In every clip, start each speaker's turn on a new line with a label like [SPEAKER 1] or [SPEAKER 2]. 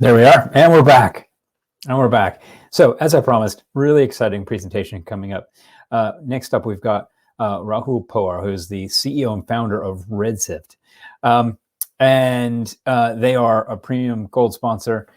[SPEAKER 1] There we are, and we're back. So, as I promised, really exciting presentation coming up. Next up, we've got Rahul Pawar, who's the CEO and founder of Redshift. And they are a premium gold sponsor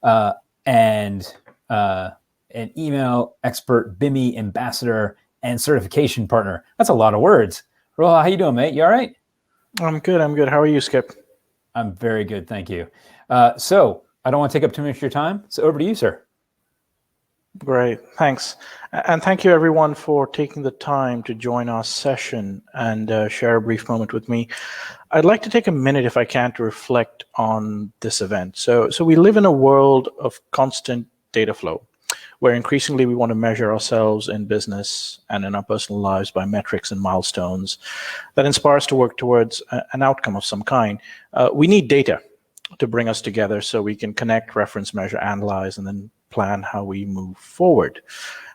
[SPEAKER 1] and an email expert, BIMI ambassador, and certification partner. That's a lot of words. Rahul, how you doing, mate? You all right?
[SPEAKER 2] I'm good. How are you, Skip?
[SPEAKER 1] I'm very good, thank you. So I don't want to take up too much of your time, so over to you, sir.
[SPEAKER 2] Great, thanks. And thank you everyone for taking the time to join our session and share a brief moment with me. I'd like to take a minute, if I can, to reflect on this event. So we live in a world of constant data flow, where increasingly we want to measure ourselves in business and in our personal lives by metrics and milestones that inspire us to work towards an outcome of some kind. We need data to bring us together so we can connect, reference, measure, analyze, and then plan how we move forward.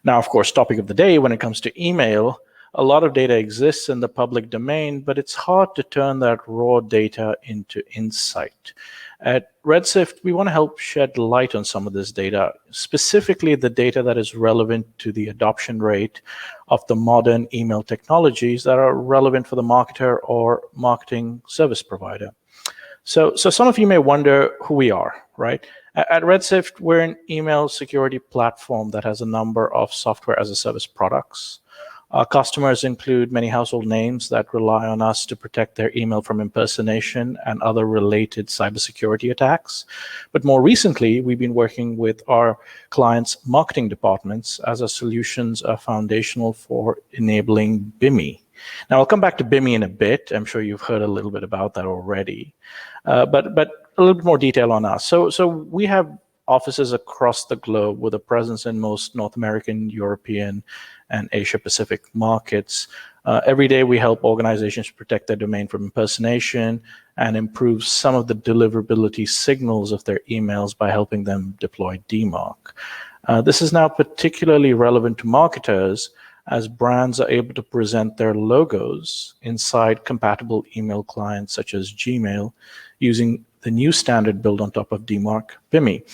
[SPEAKER 2] Now, of course, topic of the day when it comes to email, a lot of data exists in the public domain, but it's hard to turn that raw data into insight. At Redshift, we want to help shed light on some of this data, specifically the data that is relevant to the adoption rate of the modern email technologies that are relevant for the marketer or marketing service provider. So some of you may wonder who we are, right? At Redshift, we're an email security platform that has a number of software as a service products. Our customers include many household names that rely on us to protect their email from impersonation and other related cybersecurity attacks. But more recently, we've been working with our clients' marketing departments as our solutions are foundational for enabling BIMI. Now, I'll come back to BIMI in a bit. I'm sure you've heard a little bit about that already. But a little bit more detail on us. So we have offices across the globe with a presence in most North American, European, and Asia Pacific markets. Every day we help organizations protect their domain from impersonation and improve some of the deliverability signals of their emails by helping them deploy DMARC. This is now particularly relevant to marketers as brands are able to present their logos inside compatible email clients such as Gmail using the new standard built on top of DMARC, BIMI.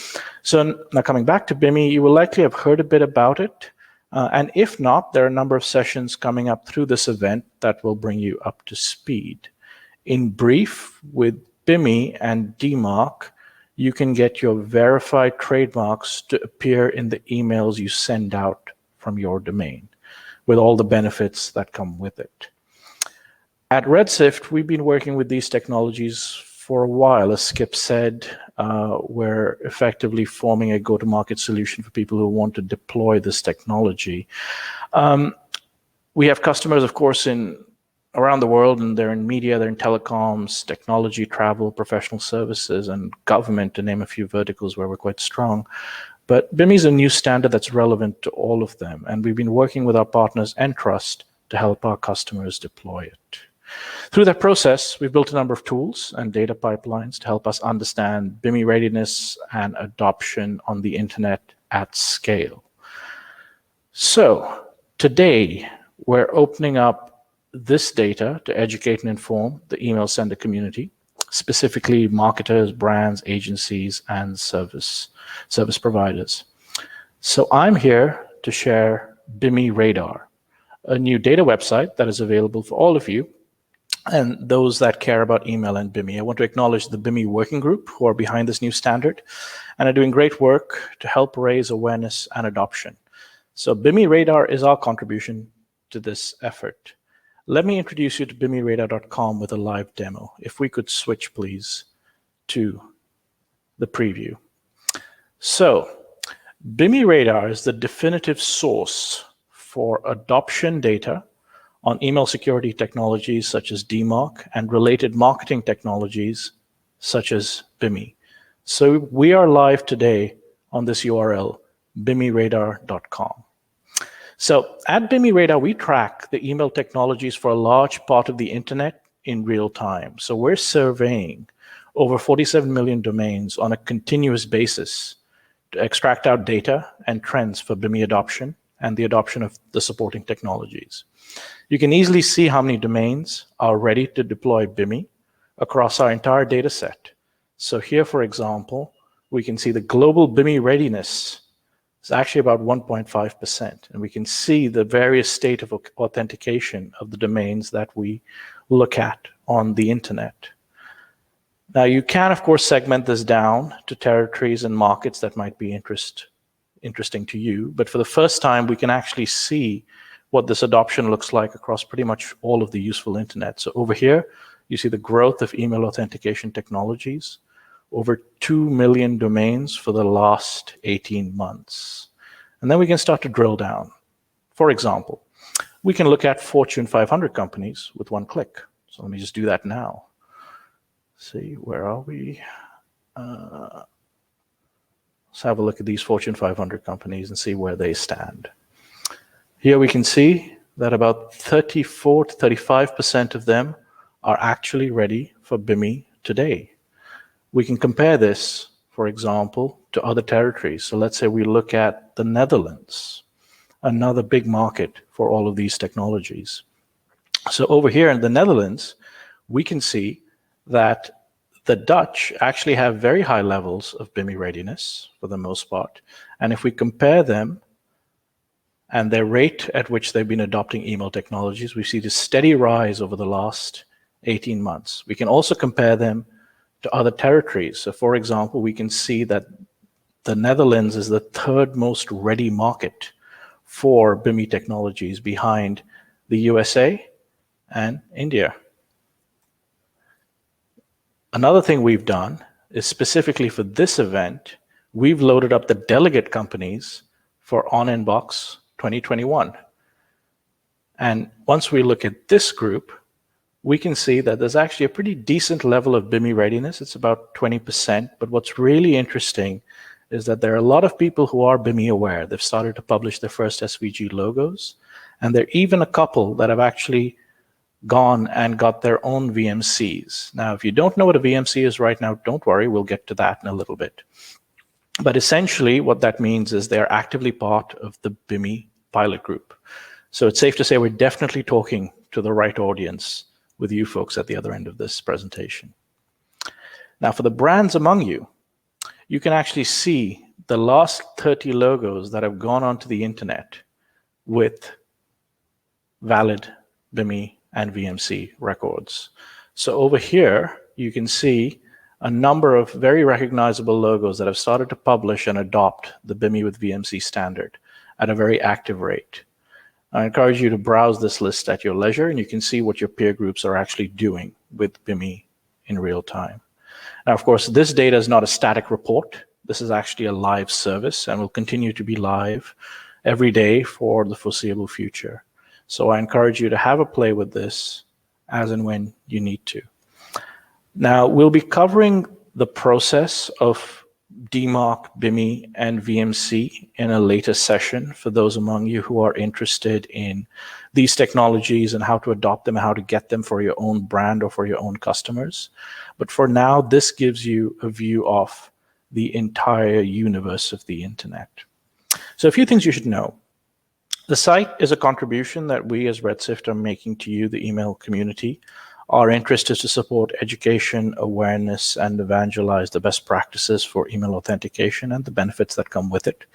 [SPEAKER 2] So now coming back to BIMI, you will likely have heard a bit about it. And if not, there are a number of sessions coming up through this event that will bring you up to speed. In brief, with BIMI and DMARC, you can get your verified trademarks to appear in the emails you send out from your domain, with all the benefits that come with it. At Redshift, we've been working with these technologies for a while. As Skip said, we're effectively forming a go-to-market solution for people who want to deploy this technology. We have customers, of course, around the world, and they're in media, they're in telecoms, technology, travel, professional services, and government, to name a few verticals where we're quite strong. But BIMI is a new standard that's relevant to all of them, and we've been working with our partners Entrust to help our customers deploy it. Through that process, we've built a number of tools and data pipelines to help us understand BIMI readiness and adoption on the internet at scale. So today, we're opening up this data to educate and inform the email sender community, specifically marketers, brands, agencies, and service providers. So I'm here to share BIMI Radar, a new data website that is available for all of you and those that care about email and BIMI. I want to acknowledge the BIMI working group who are behind this new standard and are doing great work to help raise awareness and adoption. So BIMI Radar is our contribution to this effort. Let me introduce you to BIMIRadar.com with a live demo. If we could switch, please, to the preview. So BIMI Radar is the definitive source for adoption data on email security technologies such as DMARC and related marketing technologies such as BIMI. So we are live today on this URL, BIMIRadar.com. So at BIMI Radar, we track the email technologies for a large part of the internet in real time. So we're surveying over 47 million domains on a continuous basis to extract out data and trends for BIMI adoption and the adoption of the supporting technologies. You can easily see how many domains are ready to deploy BIMI across our entire data set. So here, for example, we can see the global BIMI readiness is actually about 1.5%. And we can see the various state of authentication of the domains that we look at on the internet. Now, you can, of course, segment this down to territories and markets that might be interesting to you. But for the first time, we can actually see what this adoption looks like across pretty much all of the useful internet. So over here, you see the growth of email authentication technologies, over 2 million domains for the last 18 months. And then we can start to drill down. For example, we can look at Fortune 500 companies with one click. So let me just do that now. See, where are we? Let's have a look at these Fortune 500 companies and see where they stand. Here we can see that about 34 to 35% of them are actually ready for BIMI today. We can compare this, for example, to other territories. So let's say we look at the Netherlands, another big market for all of these technologies. So over here in the Netherlands, we can see that the Dutch actually have very high levels of BIMI readiness for the most part. And if we compare them and their rate at which they've been adopting email technologies, we see this steady rise over the last 18 months. We can also compare them to other territories. So for example, we can see that the Netherlands is the third most ready market for BIMI technologies behind the USA and India. Another thing we've done is specifically for this event, we've loaded up the delegate companies for OnInbox 2021. And once we look at this group, we can see that there's actually a pretty decent level of BIMI readiness. It's about 20%. But what's really interesting is that there are a lot of people who are BIMI aware. They've started to publish their first SVG logos. And there are even a couple that have actually gone and got their own VMCs. Now, if you don't know what a VMC is right now, don't worry, we'll get to that in a little bit. But essentially, what that means is they're actively part of the BIMI pilot group. So it's safe to say we're definitely talking to the right audience with you folks at the other end of this presentation. Now, for the brands among you, you can actually see the last 30 logos that have gone onto the internet with valid BIMI and VMC records. So over here, you can see a number of very recognizable logos that have started to publish and adopt the BIMI with VMC standard at a very active rate. I encourage you to browse this list at your leisure, and you can see what your peer groups are actually doing with BIMI in real time. Now, of course, this data is not a static report. This is actually a live service and will continue to be live every day for the foreseeable future. So I encourage you to have a play with this as and when you need to. Now, we'll be covering the process of DMARC, BIMI, and VMC in a later session for those among you who are interested in these technologies and how to adopt them, how to get them for your own brand or for your own customers. But for now, this gives you a view of the entire universe of the internet. So a few things you should know. The site is a contribution that we as Redshift are making to you, the email community. Our interest is to support education, awareness, and evangelize the best practices for email authentication and the benefits that come with it.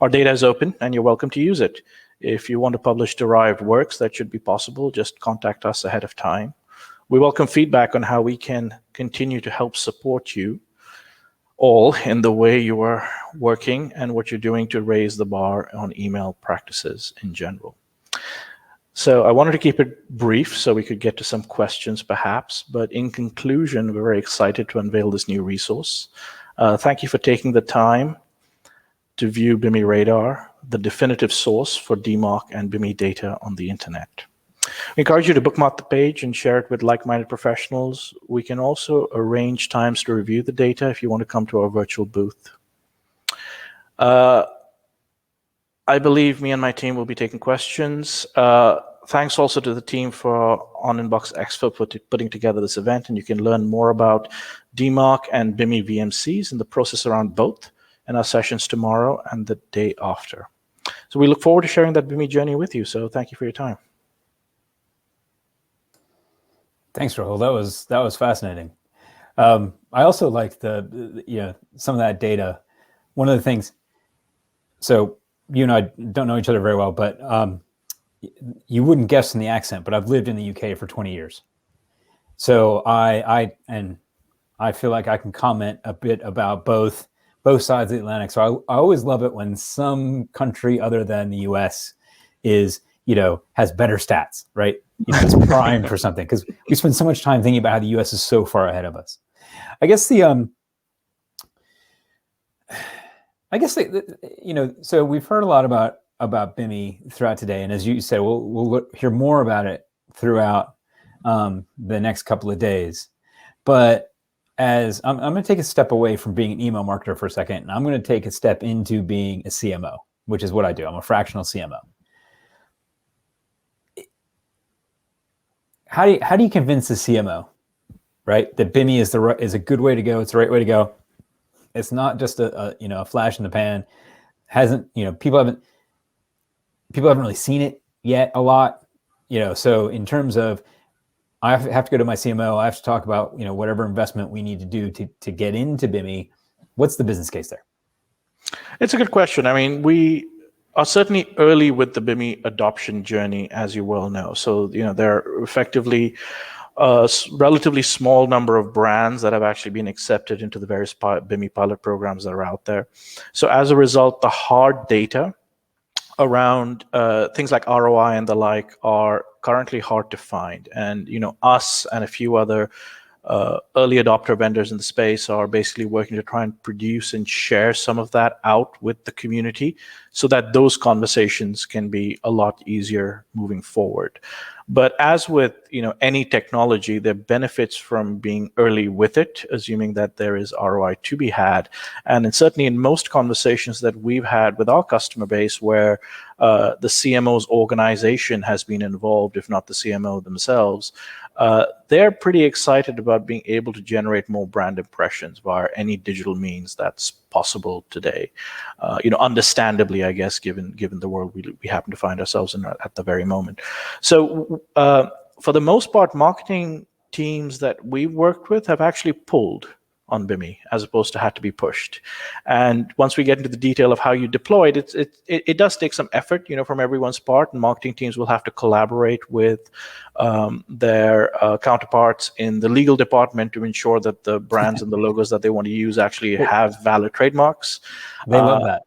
[SPEAKER 2] Our data is open, and you're welcome to use it. If you want to publish derived works, that should be possible. Just contact us ahead of time. We welcome feedback on how we can continue to help support you all in the way you are working and what you're doing to raise the bar on email practices in general. So I wanted to keep it brief so we could get to some questions perhaps, but in conclusion, we're very excited to unveil this new resource. Thank you for taking the time to view BIMI Radar, the definitive source for DMARC and BIMI data on the internet. We encourage you to bookmark the page and share it with like-minded professionals. We can also arrange times to review the data if you want to come to our virtual booth. I believe me and my team will be taking questions. Thanks also to the team for OnInbox Expo for putting together this event, and you can learn more about DMARC and BIMI VMCs and the process around both in our sessions tomorrow and the day after. So we look forward to sharing that BIMI journey with you, so thank you for your time.
[SPEAKER 1] Thanks, Rahul. That was fascinating. I also like some of that data. One of the things, so you and I don't know each other very well, but you wouldn't guess in the accent, but I've lived in the UK for 20 years. So I feel like I can comment a bit about both sides of the Atlantic. So I always love it when some country other than the US is, has better stats, right? It's primed for something, because we spend so much time thinking about how the US is so far ahead of us. I guess so we've heard a lot about BIMI throughout today, and as you said, we'll hear more about it throughout the next couple of days. But as I'm going to take a step away from being an email marketer for a second, and I'm going to take a step into being a CMO, which is what I do. I'm a fractional CMO. How do you convince the CMO, right, that BIMI is a good way to go? It's the right way to go. It's not just a flash in the pan. People haven't really seen it yet a lot. So in terms of, I have to go to my CMO, I have to talk about whatever investment we need to do to get into BIMI. What's the business case there?
[SPEAKER 2] It's a good question. I mean, we are certainly early with the BIMI adoption journey, as you well know. So there are effectively a relatively small number of brands that have actually been accepted into the various BIMI pilot programs that are out there. So as a result, the hard data around things like ROI and the like are currently hard to find. And us and a few other early adopter vendors in the space are basically working to try and produce and share some of that out with the community, so that those conversations can be a lot easier moving forward. But as with any technology, there are benefits from being early with it, assuming that there is ROI to be had. And certainly in most conversations that we've had with our customer base, where the CMO's organization has been involved, if not the CMO themselves, they're pretty excited about being able to generate more brand impressions via any digital means that's possible today. Understandably, I guess, given the world we happen to find ourselves in at the very moment. So for the most part, marketing teams that we've worked with have actually pulled on BIMI as opposed to had to be pushed. And once we get into the detail of how you deploy it, it does take some effort, from everyone's part, and marketing teams will have to collaborate with their counterparts in the legal department to ensure that the brands and the logos that they want to use actually have valid trademarks.
[SPEAKER 1] They love that.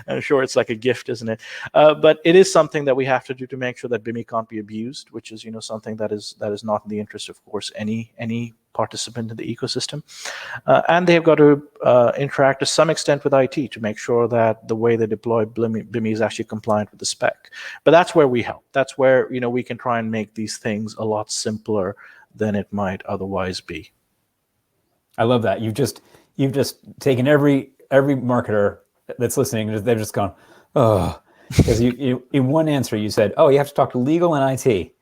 [SPEAKER 2] I'm sure it's like a gift, isn't it? But it is something that we have to do to make sure that BIMI can't be abused, which is something that is not in the interest, of course, any participant in the ecosystem. And they've got to interact to some extent with IT to make sure that the way they deploy BIMI is actually compliant with the spec. But that's where we help. That's where we can try and make these things a lot simpler than it might otherwise be.
[SPEAKER 1] I love that. You've just taken every marketer that's listening, they've just gone, oh, because you in one answer you said, oh, you have to talk to legal and IT.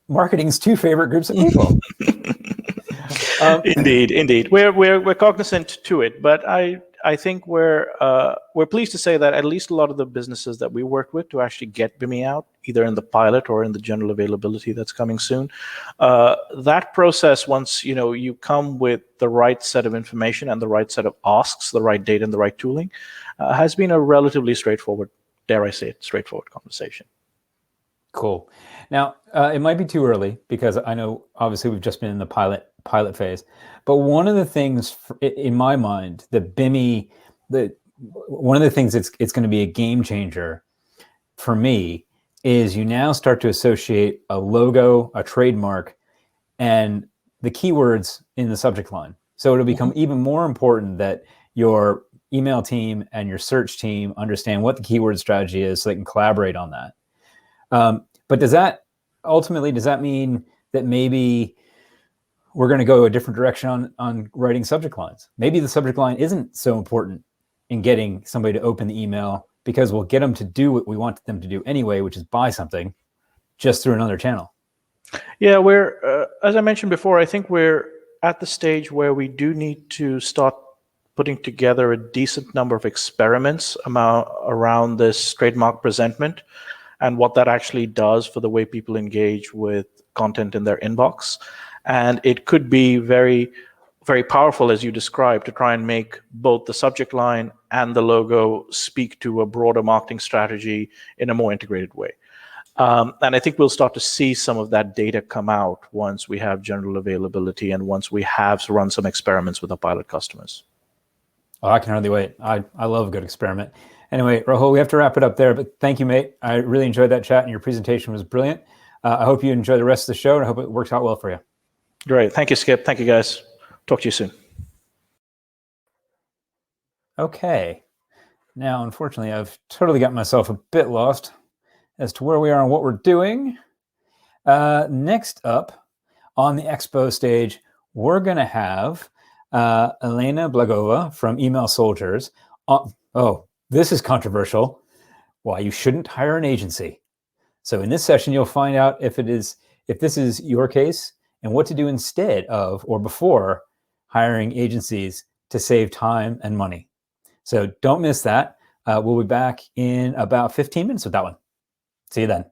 [SPEAKER 1] Marketing's two favorite groups of people.
[SPEAKER 2] Indeed, we're cognizant to it, but I think we're pleased to say that at least a lot of the businesses that we work with to actually get BIMI out, either in the pilot or in the general availability that's coming soon, that process, once you come with the right set of information and the right set of asks, the right data and the right tooling, has been a relatively straightforward, dare I say it, straightforward conversation.
[SPEAKER 1] Cool. Now, it might be too early, because I know obviously we've just been in the pilot phase, but one of the things in my mind, the BIMI, one of the things it's going to be a game changer for me is you now start to associate a logo, a trademark, and the keywords in the subject line. So it'll become even more important that your email team and your search team understand what the keyword strategy is, so they can collaborate on that. But does that mean that maybe we're going to go a different direction on writing subject lines? Maybe the subject line isn't so important in getting somebody to open the email, because we'll get them to do what we want them to do anyway, which is buy something just through another channel. Yeah,
[SPEAKER 2] we're, as I mentioned before, I think we're at the stage where we do need to start putting together a decent number of experiments around this trademark presentment and what that actually does for the way people engage with content in their inbox. And it could be very, very powerful, as you described, to try and make both the subject line and the logo speak to a broader marketing strategy in a more integrated way. And I think we'll start to see some of that data come out once we have general availability and once we have run some experiments with our pilot customers.
[SPEAKER 1] Oh, I can hardly wait. I love a good experiment. Anyway, Rahul, we have to wrap it up there, but thank you, mate. I really enjoyed that chat and your presentation was brilliant. I hope you enjoy the rest of the show and I hope it works out well for you.
[SPEAKER 2] Great. Thank you, Skip. Thank you, guys. Talk to you soon.
[SPEAKER 1] Okay. Now, unfortunately, I've totally got myself a bit lost as to where we are and what we're doing. Next up on the expo stage, we're going to have Elena Blagova from Email Soldiers. Oh, this is controversial. Why you shouldn't hire an agency. So in this session, you'll find out if this is your case and what to do instead of or before hiring agencies to save time and money. So don't miss that. We'll be back in about 15 minutes with that one. See you then.